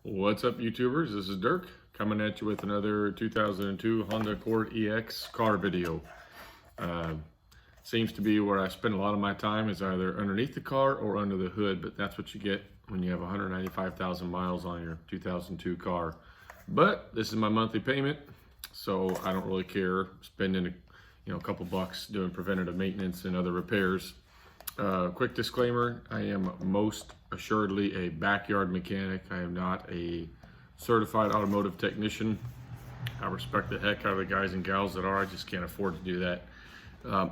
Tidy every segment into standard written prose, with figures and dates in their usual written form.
What's up, YouTubers? This is Dirk coming at you with another 2002 Honda Accord EX car video. Seems to be where I spend a lot of my time is either underneath the car or under the hood, but that's what you get when you have 195,000 miles on your 2002 car. But this is my monthly payment, so I don't really care spending a couple bucks doing preventative maintenance and other repairs. Quick disclaimer, I am most assuredly a backyard mechanic. I am not a certified automotive technician. I respect the heck out of the guys and gals that are. I just can't afford to do that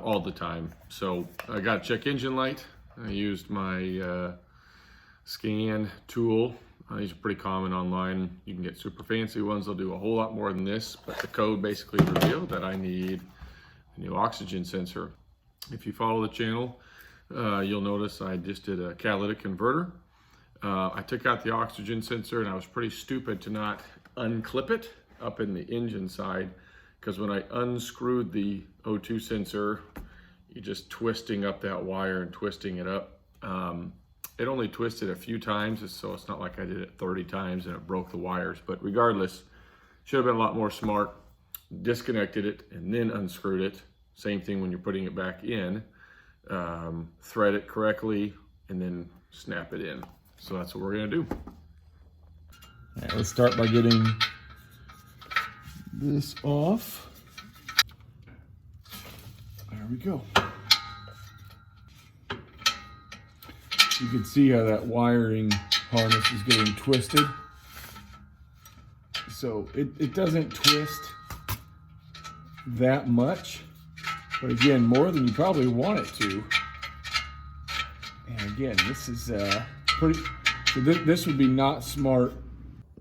all the time. So I got a check engine light. I used my scan tool. These are pretty common online. You can get super fancy ones. They'll do a whole lot more than this, but the code basically revealed that I need a new oxygen sensor. If you follow the channel, you'll notice I just did a catalytic converter. I took out the oxygen sensor and I was pretty stupid to not unclip it up in the engine side, because when I unscrewed the O2 sensor, you're just twisting up that wire and twisting it up. It only twisted a few times, so it's not like I did it 30 times and it broke the wires. But regardless, should have been a lot more smart. Disconnected it and then unscrewed it. Same thing when you're putting it back in. Thread it correctly and then snap it in. So that's what we're gonna do. All right, let's start by getting this off. There we go. You can see how that wiring harness is getting twisted. So it doesn't twist that much, but again, more than you probably want it to. And again, this is pretty, so this would be not smart.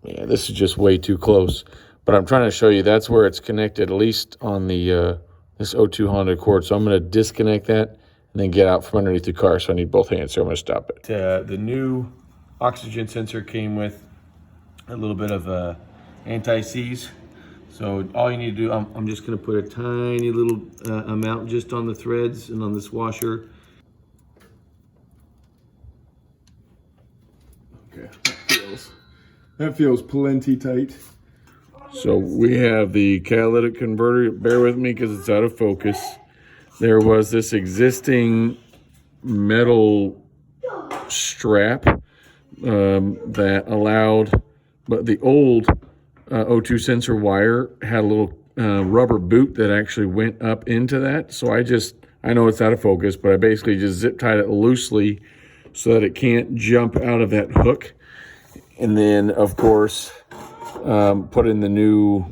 Yeah, this is just way too close. But I'm trying to show you that's where it's connected, at least on the this O2 Honda Accord. So I'm gonna disconnect that and then get out from underneath the car. So I need both hands, so I'm gonna stop it. The new oxygen sensor came with a little bit of anti-seize. So all you need to do, I'm just gonna put a tiny little amount just on the threads and on this washer. Okay, that feels plenty tight. So we have the catalytic converter. Bear with me because it's out of focus. There was this existing metal strap that allowed, but the old O2 sensor wire had a little rubber boot that actually went up into that. So I know it's out of focus, but I basically just zip tied it loosely so that it can't jump out of that hook. And then, of course, put in the new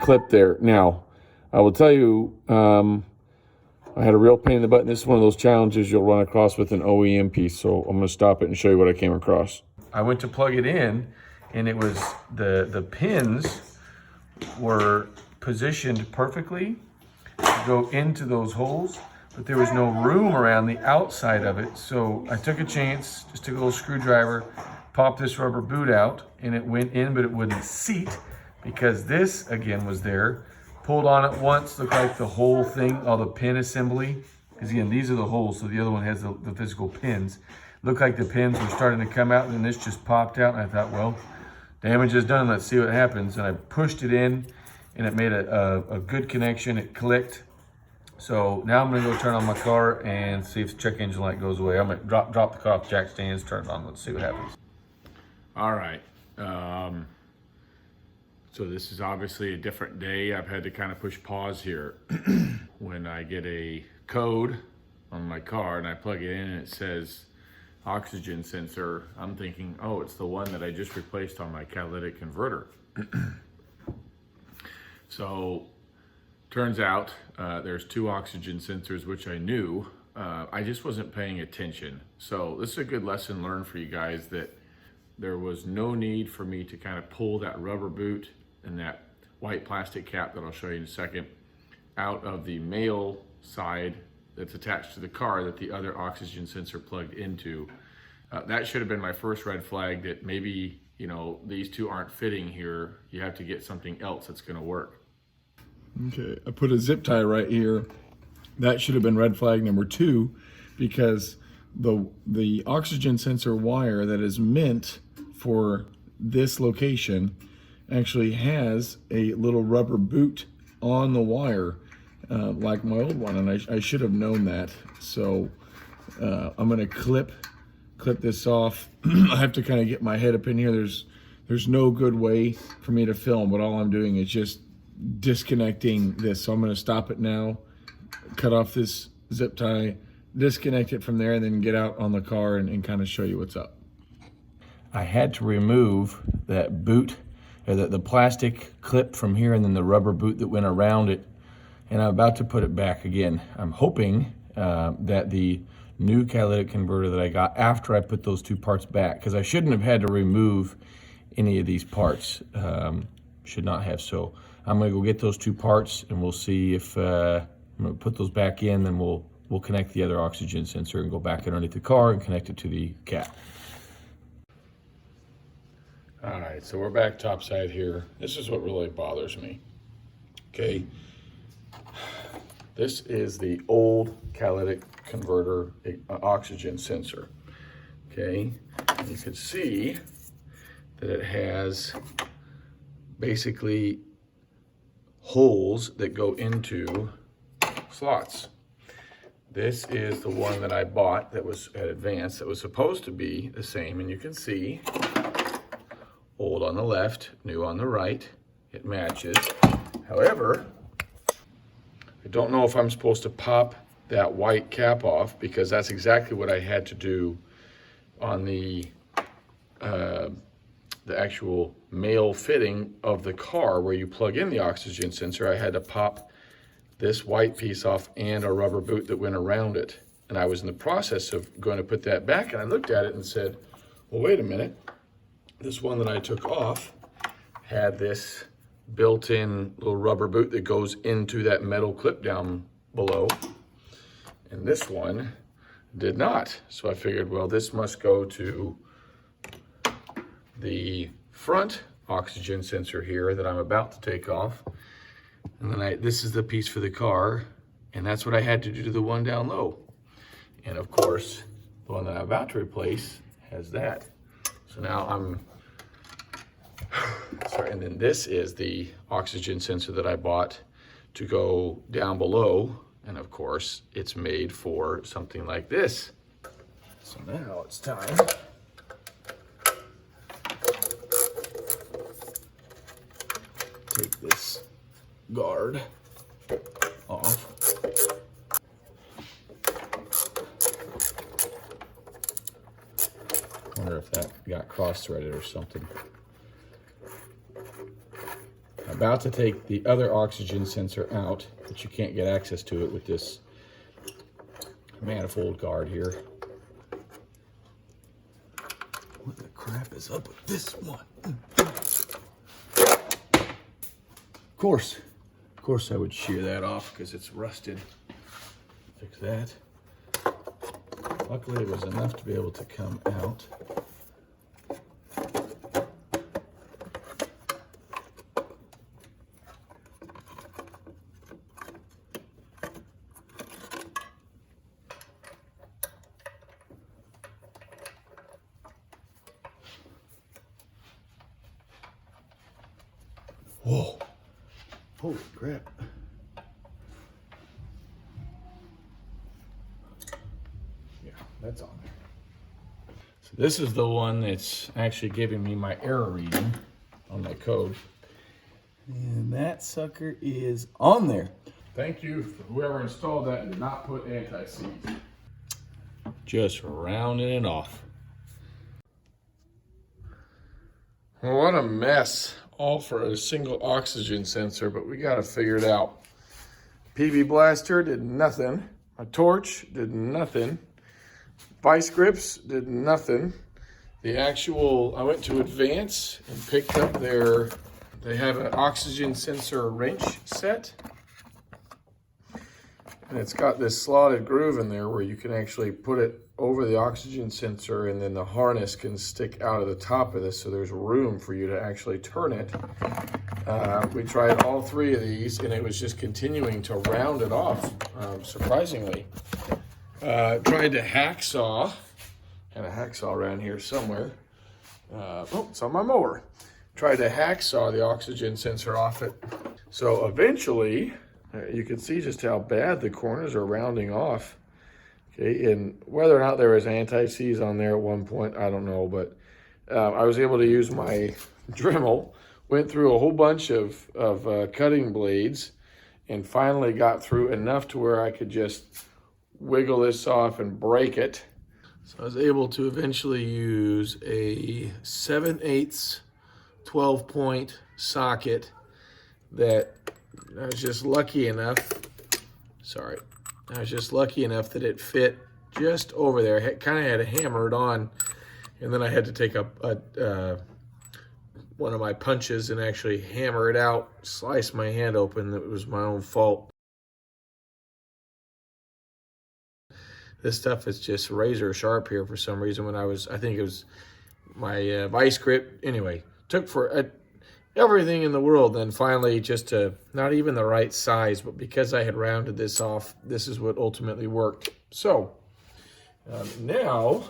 clip there. Now, I will tell you, I had a real pain in the butt. This is one of those challenges you'll run across with an OEM piece. So I'm going to stop it and show you what I came across. I went to plug it in, and it was the pins were positioned perfectly to go into those holes, but there was no room around the outside of it. So I took a chance, just took a little screwdriver, popped this rubber boot out, and it went in, but it wouldn't seat because this, again, was there. Pulled on it once, looked like the whole thing, all the pin assembly, because again, these are the holes, so the other one has the physical pins. Looked like the pins were starting to come out, and then this just popped out, and I thought, well, damage is done, let's see what happens. And I pushed it in, and it made a good connection, it clicked. So now I'm gonna go turn on my car and see if the check engine light goes away. I'm gonna drop the car off jack stands, turn it on, let's see what happens. All right, so this is obviously a different day. I've had to kind of push pause here. When I get a code on my car and I plug it in and it says oxygen sensor, I'm thinking, oh, it's the one that I just replaced on my catalytic converter. So turns out there's two oxygen sensors, which I knew. I just wasn't paying attention. So this is a good lesson learned for you guys, that there was no need for me to kind of pull that rubber boot and that white plastic cap that I'll show you in a second out of the male side that's attached to the car that the other oxygen sensor plugged into. That should have been my first red flag, that maybe, these two aren't fitting here. You have to get something else that's gonna work. Okay, I put a zip tie right here. That should have been red flag number 2, because the oxygen sensor wire that is meant for this location actually has a little rubber boot on the wire, like my old one, and I should have known that. So I'm gonna clip this off. I have to kind of get my head up in here. There's no good way for me to film, but all I'm doing is just disconnecting this. So I'm gonna stop it now, cut off this zip tie, disconnect it from there, and then get out on the car and kind of show you what's up. I had to remove that boot, or the plastic clip from here, and then the rubber boot that went around it, and I'm about to put it back again. I'm hoping that the new catalytic converter that I got after I put those two parts back, because I shouldn't have had to remove any of these parts, should not have. So I'm gonna go get those two parts, and we'll see if I'm gonna put those back in, then we'll connect the other oxygen sensor and go back underneath the car and connect it to the cat. All right, so we're back topside here. This is what really bothers me. Okay, this is the old catalytic converter oxygen sensor. Okay, and you can see that it has basically holes that go into slots. This is the one that I bought that was at Advance, that was supposed to be the same, and you can see old on the left, new on the right. It matches. However, I don't know if I'm supposed to pop that white cap off, because that's exactly what I had to do on the actual male fitting of the car where you plug in the oxygen sensor. I had to pop this white piece off and a rubber boot that went around it. And I was in the process of going to put that back, and I looked at it and said, well, wait a minute. This one that I took off had this built-in little rubber boot that goes into that metal clip down below. And this one did not. So I figured, well, this must go to the front oxygen sensor here that I'm about to take off. And then this is the piece for the car, and that's what I had to do to the one down low. And of course, the one that I'm about to replace has that. So now sorry, and then this is the oxygen sensor that I bought to go down below. And of course, it's made for something like this. So now it's time take this guard off. Wonder if that got cross-threaded or something. I'm about to take the other oxygen sensor out, but you can't get access to it with this manifold guard here. What the crap is up with this one? Of course I would shear that off because it's rusted. Fix that. Luckily it was enough to be able to come out. Whoa, holy crap. Yeah, that's on there. So this is the one that's actually giving me my error reading on my code. And that sucker is on there. Thank you for whoever installed that and did not put anti-seize. Just rounding it off. Well, what a mess. All for a single oxygen sensor, but we got to figure it out. PB blaster did nothing. My torch did nothing. Vice grips did nothing. The actual, I went to Advance and picked up they have an oxygen sensor wrench set. And it's got this slotted groove in there where you can actually put it over the oxygen sensor, and then the harness can stick out of the top of this, so there's room for you to actually turn it. We tried all three of these, and it was just continuing to round it off, surprisingly. Tried to hacksaw, had a hacksaw around here somewhere. oh, it's on my mower. Tried to hacksaw the oxygen sensor off it. So eventually, you can see just how bad the corners are rounding off. Okay, and whether or not there was anti-seize on there at one point, I don't know, but I was able to use my Dremel, went through a whole bunch of cutting blades, and finally got through enough to where I could just wiggle this off and break it. So I was able to eventually use a 7/8 12-point socket that I was just lucky enough, I was just lucky enough that it fit just over there. I kind of had to hammer it on, and then I had to take one of my punches and actually hammer it out, slice my hand open. That was my own fault. This stuff is just razor sharp here for some reason. When I think it was my vice grip. Anyway, took for everything in the world, then finally just not even the right size, but because I had rounded this off, this is what ultimately worked. So now,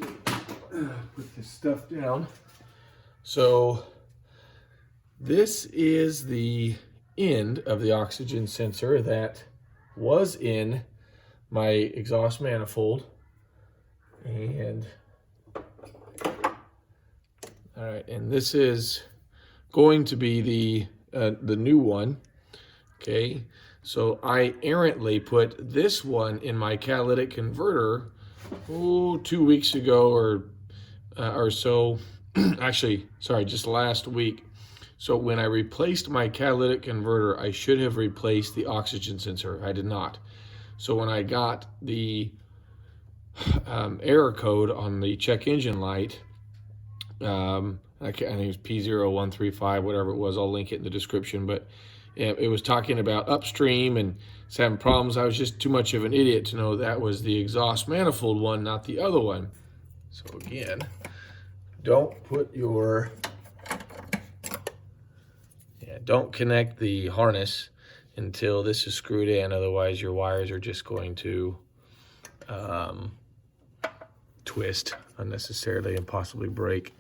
put this stuff down. So this is the end of the oxygen sensor that was in my exhaust manifold. And all right, and this is going to be the new one. Okay, so I errantly put this one in my catalytic converter 2 weeks ago or so. Actually, sorry, just last week. So when I replaced my catalytic converter, I should have replaced the oxygen sensor. I did not. So when I got the error code on the check engine light, I think it was P0135, whatever it was. I'll link it in the description. But it was talking about upstream and it's having problems. I was just too much of an idiot to know that was the exhaust manifold one, not the other one. So again, don't put don't connect the harness until this is screwed in. Otherwise, your wires are just going to twist unnecessarily and possibly break.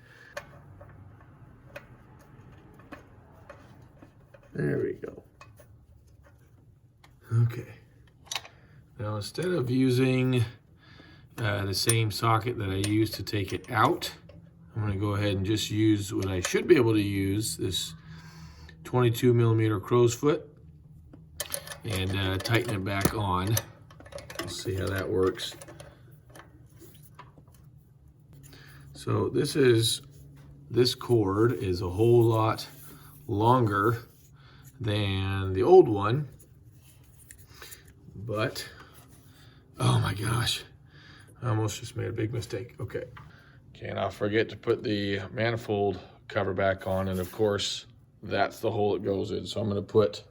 There we go. Okay. Now instead of using the same socket that I used to take it out, I'm going to go ahead and just use what I should be able to use, this 22 millimeter crow's foot, and tighten it back on. Let's see how that works. So this cord is a whole lot longer than the old one, but oh my gosh, I almost just made a big mistake. Okay, and I'll forget to put the manifold cover back on, and of course that's the hole it goes in. So I'm going to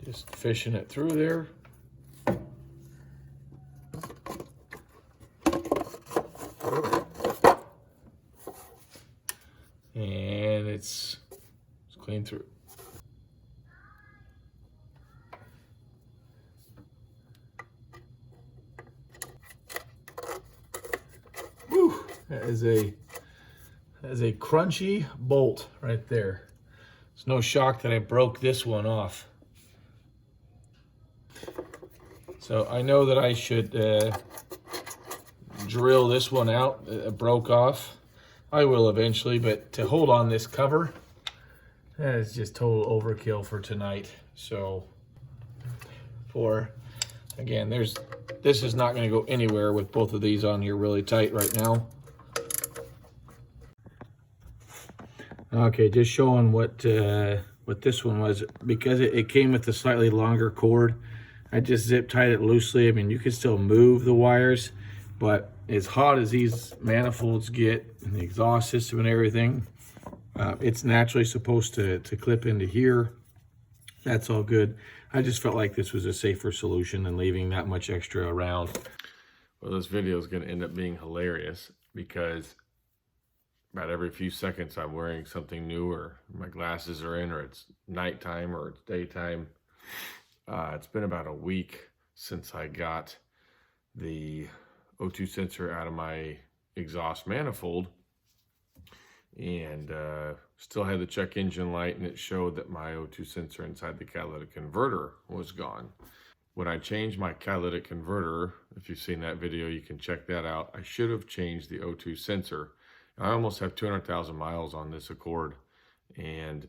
just fishing it through there. And it's clean through. Whew, that is a crunchy bolt right there. It's no shock that I broke this one off. So I know that I should drill this one out. It broke off. I will eventually, but to hold on this cover, that is just total overkill for tonight. So again, this is not going to go anywhere with both of these on here really tight right now. Okay, just showing what this one was. Because it came with a slightly longer cord, I just zip tied it loosely. I mean, you can still move the wires, but as hot as these manifolds get and the exhaust system and everything, it's naturally supposed to clip into here. That's all good. I just felt like this was a safer solution than leaving that much extra around. Well, this video is going to end up being hilarious because about every few seconds I'm wearing something new, or my glasses are in, or it's nighttime, or it's daytime. It's been about a week since I got the O2 sensor out of my exhaust manifold, and still had the check engine light, and it showed that my O2 sensor inside the catalytic converter was gone. When I changed my catalytic converter, if you've seen that video, you can check that out. I should have changed the O2 sensor. I almost have 200,000 miles on this Accord, and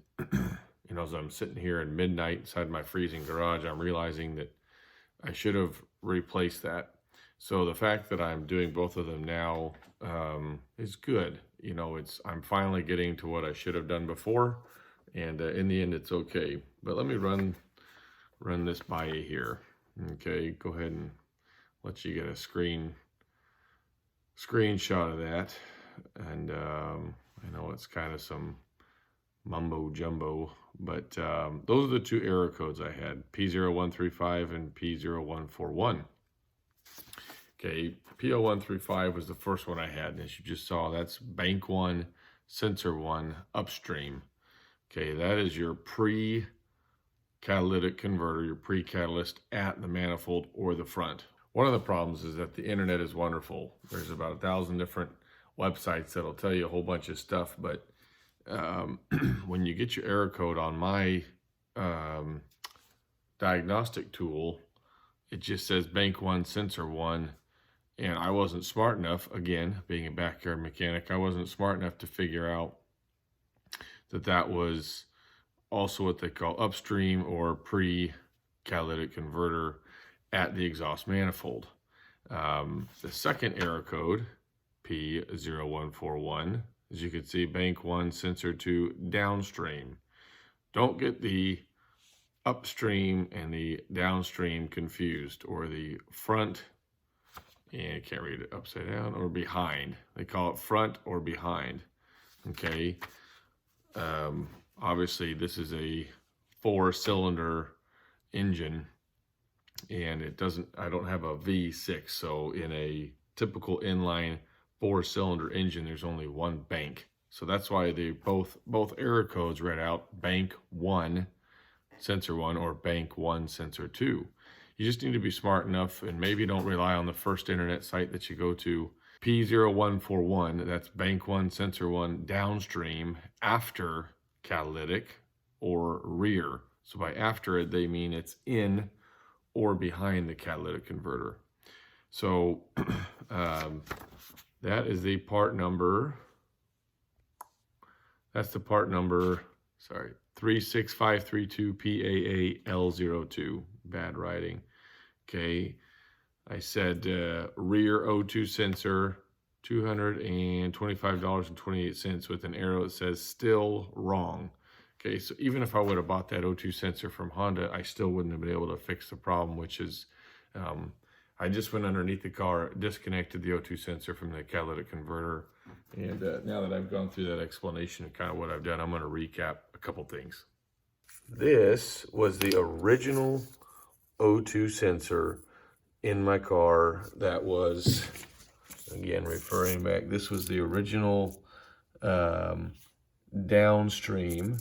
you know, as I'm sitting here at midnight inside my freezing garage, I'm realizing that I should have replaced that. So the fact that I'm doing both of them now is good. You know, I'm finally getting to what I should have done before, and in the end, it's okay. But let me run this by you here. Okay, go ahead and let you get a screenshot of that. And I know it's kind of some mumbo jumbo, but those are the two error codes I had, P0135 and P0141. Okay, P0135 was the first one I had, and as you just saw, that's bank 1, sensor 1, upstream. Okay, that is your pre-catalytic converter, your pre-catalyst at the manifold or the front. One of the problems is that the internet is wonderful. There's about 1,000 different websites that'll tell you a whole bunch of stuff, but when you get your error code on my diagnostic tool, it just says bank 1, sensor 1, and I wasn't smart enough, again, being a backyard mechanic, I wasn't smart enough to figure out that that was also what they call upstream or pre-catalytic converter at the exhaust manifold. The second error code, P0141, as you can see, bank 1, sensor 2, downstream. Don't get the upstream and the downstream confused, or the front, and I can't read it, upside down, or behind. They call it front or behind. Okay. Obviously, this is a 4-cylinder engine, and I don't have a V6, so in a typical inline 4-cylinder engine, there's only one bank. So that's why they both error codes read out bank 1, sensor 1, or bank 1, sensor 2. You just need to be smart enough, and maybe don't rely on the first internet site that you go to. P0141, that's bank 1, sensor 1, downstream, after catalytic, or rear. So by after, they mean it's in or behind the catalytic converter. So that is the part number, that's the part number, sorry, 36532 PAAL02, bad writing. Okay, I said rear O2 sensor, $225.28 with an arrow that says still wrong. Okay, so even if I would have bought that O2 sensor from Honda, I still wouldn't have been able to fix the problem, which is I just went underneath the car, disconnected the O2 sensor from the catalytic converter, and now that I've gone through that explanation of kind of what I've done, I'm going to recap a couple things. This was the original O2 sensor in my car that was, again, referring back, this was the original downstream.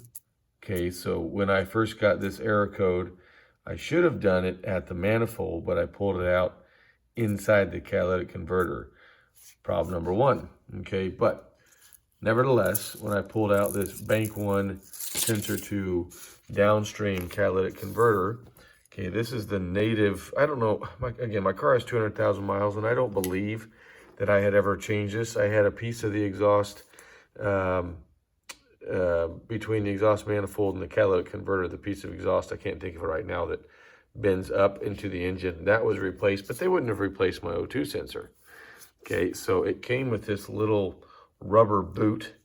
Okay, so when I first got this error code, I should have done it at the manifold, but I pulled it out inside the catalytic converter. Problem number 1, okay? But nevertheless, when I pulled out this bank 1, sensor 2, downstream catalytic converter, okay, this is the native, I don't know, again, my car has 200,000 miles, and I don't believe that I had ever changed this. I had a piece of the exhaust between the exhaust manifold and the catalytic converter, the piece of exhaust, I can't think of it right now, that bends up into the engine. That was replaced, but they wouldn't have replaced my O2 sensor. Okay, so it came with this little rubber boot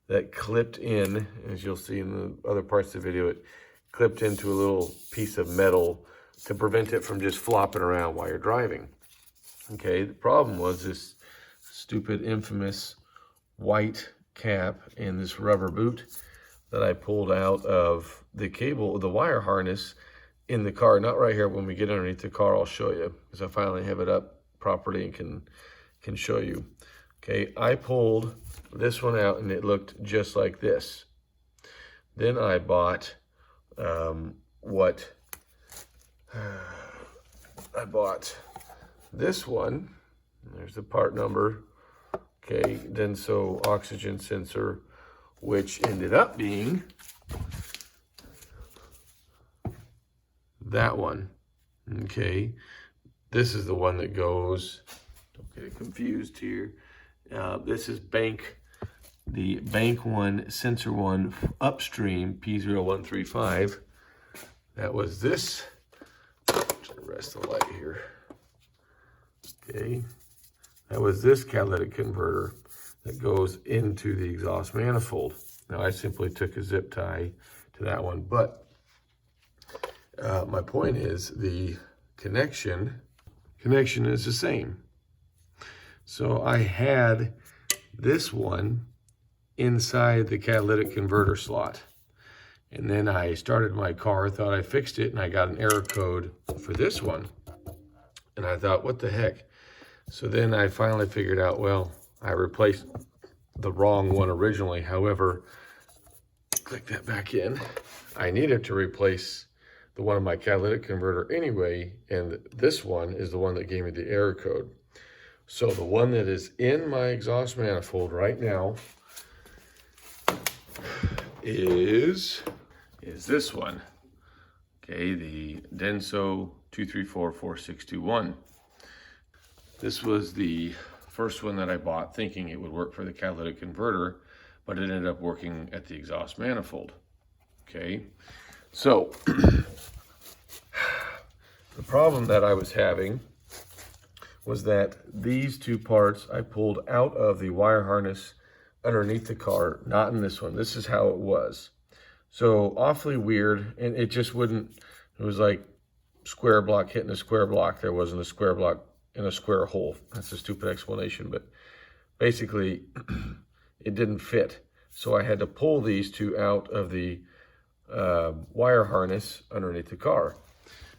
that clipped in, as you'll see in the other parts of the video, it clipped into a little piece of metal to prevent it from just flopping around while you're driving. Okay, the problem was this stupid, infamous white cap and this rubber boot that I pulled out of the cable, the wire harness in the car. Not right here. When we get underneath the car, I'll show you, because I finally have it up properly and can show you. Okay, I pulled this one out and it looked just like this. Then I bought I bought this one. There's the part number. Okay, Denso oxygen sensor, which ended up being that one. Okay, this is the one that goes, don't get it confused here. This is the bank one, sensor one, upstream P0135. That was this. Try to rest the light here. Okay, that was this catalytic converter that goes into the exhaust manifold. Now I simply took a zip tie to that one, but my point is the connection is the same. So I had this one inside the catalytic converter slot. And then I started my car, thought I fixed it, and I got an error code for this one. And I thought, what the heck? So then I finally figured out, well, I replaced the wrong one originally. However, click that back in. I needed to replace the one of my catalytic converter anyway, and this one is the one that gave me the error code. So the one that is in my exhaust manifold right now is this one. Okay, the Denso 2344621. This was the first one that I bought thinking it would work for the catalytic converter, but it ended up working at the exhaust manifold. Okay, so the problem that I was having was that these two parts I pulled out of the wire harness underneath the car, not in this one. This is how it was. So awfully weird, and it just wouldn't, it was like square block hitting a square block. There wasn't a square block in a square hole. That's a stupid explanation, but basically it didn't fit. So I had to pull these two out of the wire harness underneath the car.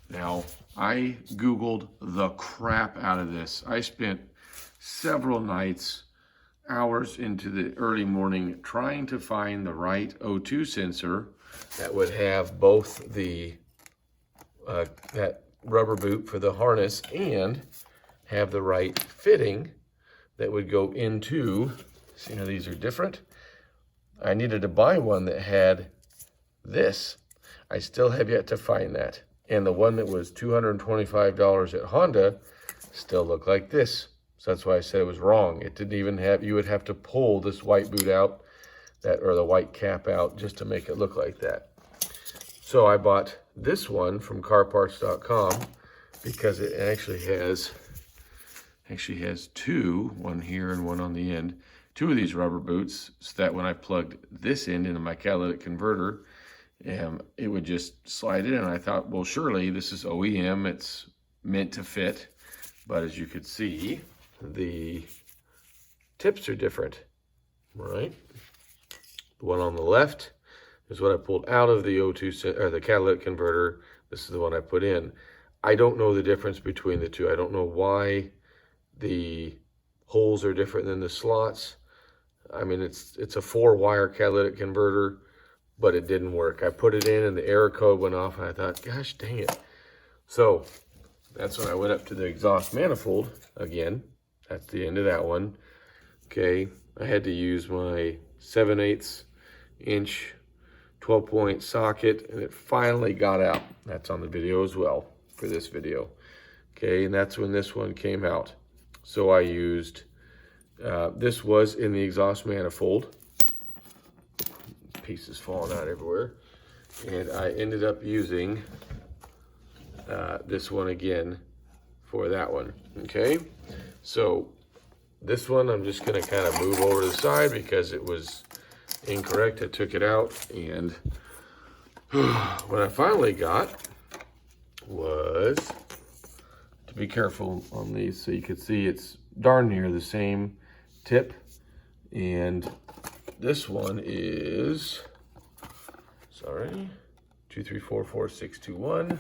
Now, I Googled the crap out of this. I spent several nights, hours into the early morning trying to find the right O2 sensor that would have both the that rubber boot for the harness and have the right fitting that would go into, see how these are different? I needed to buy one that had this. I still have yet to find that. And the one that was $225 at Honda still looked like this. So that's why I said it was wrong. It didn't even have, you would have to pull this white boot out, or the white cap out, just to make it look like that. So I bought this one from carparts.com because it actually has two, one here and one on the end, two of these rubber boots, so that when I plugged this end into my catalytic converter, it would just slide in. And I thought, well, surely this is OEM, it's meant to fit. But as you could see, the tips are different, right? The one on the left is what I pulled out of the O2 or the catalytic converter. This is the one I put in. I don't know the difference between the two. I don't know why the holes are different than the slots. I mean, it's a 4-wire catalytic converter, but it didn't work. I put it in and the error code went off, and I thought, gosh dang it. So that's when I went up to the exhaust manifold again. That's the end of that one. Okay, I had to use my 7/8 inch 12-point socket, and it finally got out. That's on the video as well for this video. Okay, and that's when this one came out. So I used, this was in the exhaust manifold. Pieces falling out everywhere. And I ended up using this one again for that one. Okay, so this one I'm just going to kind of move over to the side because it was incorrect. I took it out, and what I finally got was, to be careful on these so you can see it's darn near the same tip, and this one is, sorry, 2344621.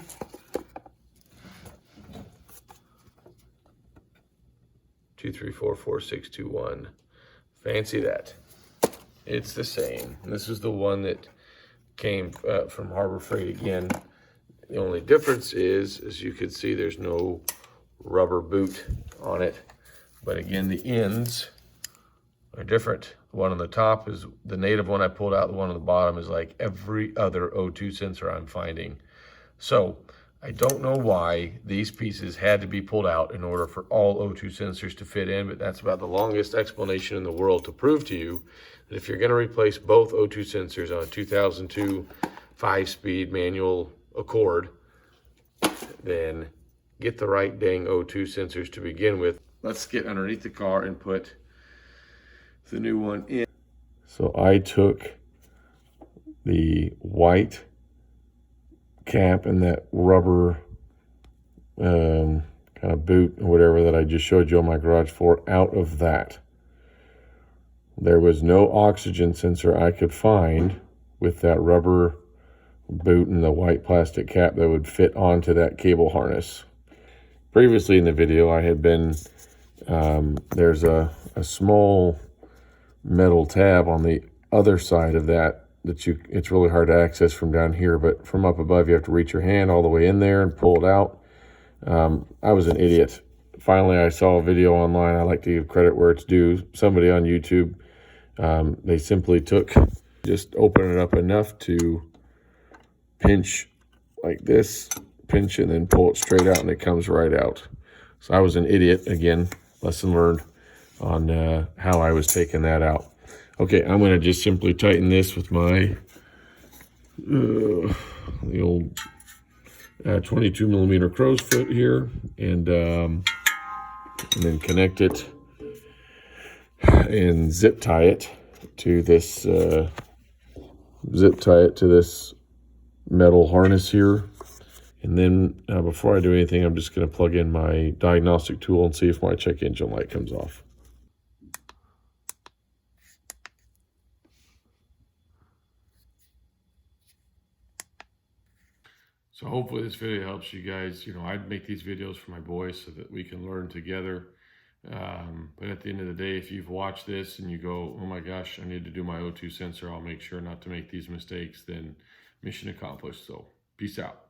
2344621. Fancy that. It's the same. And this is the one that came from Harbor Freight again. The only difference is, as you can see, there's no rubber boot on it, but again, the ends are different. The one on the top is the native one I pulled out. The one on the bottom is like every other O2 sensor I'm finding. So I don't know why these pieces had to be pulled out in order for all O2 sensors to fit in, but that's about the longest explanation in the world to prove to you that if you're going to replace both O2 sensors on a 2002 5-speed manual Accord, then get the right dang O2 sensors to begin with. Let's get underneath the car and put the new one in. So I took the white cap and that rubber kind of boot or whatever that I just showed you on my garage floor out of that. There was no oxygen sensor I could find with that rubber boot and the white plastic cap that would fit onto that cable harness. Previously in the video I had been, there's a small metal tab on the other side of that it's really hard to access from down here, but from up above you have to reach your hand all the way in there and pull it out. I was an idiot. Finally, I saw a video online. I like to give credit where it's due. Somebody on YouTube, they simply just open it up enough to pinch like this, pinch and then pull it straight out and it comes right out. So I was an idiot. Again, lesson learned on how I was taking that out. Okay, I'm going to just simply tighten this with my the old 22 millimeter crow's foot here, and then connect it and zip tie it to this metal harness here. And then before I do anything, I'm just going to plug in my diagnostic tool and see if my check engine light comes off. So hopefully this video helps you guys. You know, I'd make these videos for my boys so that we can learn together. But at the end of the day, if you've watched this and you go, oh my gosh, I need to do my O2 sensor, I'll make sure not to make these mistakes, then mission accomplished. So peace out.